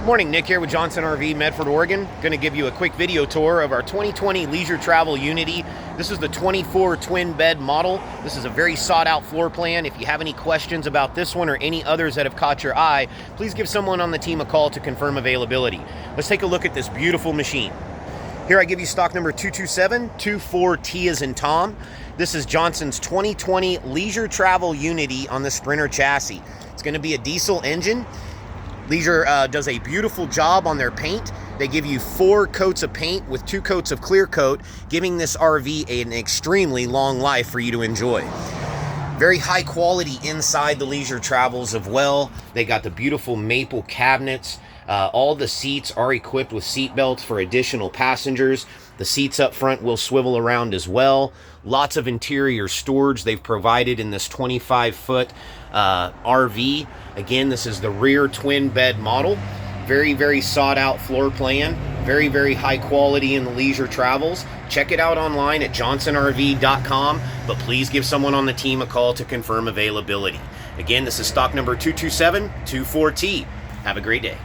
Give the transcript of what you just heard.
Morning, Nick here with Johnson RV, Medford, Oregon. Going to give you a quick video tour of our 2020 Leisure Travel Unity. This is the 24 twin bed model. This is a very sought out floor plan. If you have any questions about this one or any others that have caught your eye, please give someone on the team a call to confirm availability. Let's take a look at this beautiful machine. Here I give you stock number 22724T as in Tom. This is Johnson's 2020 Leisure Travel Unity on the Sprinter chassis. It's going to be a diesel engine. Leisure does a beautiful job on their paint. They give you 4 coats of paint with 2 coats of clear coat, giving this RV an extremely long life for you to enjoy. Very high quality inside the Leisure Travels as well. They got the beautiful maple cabinets. All the seats are equipped with seat belts for additional passengers. The seats up front will swivel around as well. Lots of interior storage they've provided in this 25-foot RV. Again, this is the rear twin bed model. Very, very sought out floor plan. Very, very high quality in the Leisure Travels. Check it out online at johnsonrv.com, but please give someone on the team a call to confirm availability. Again, this is stock number 22724T. Have a great day.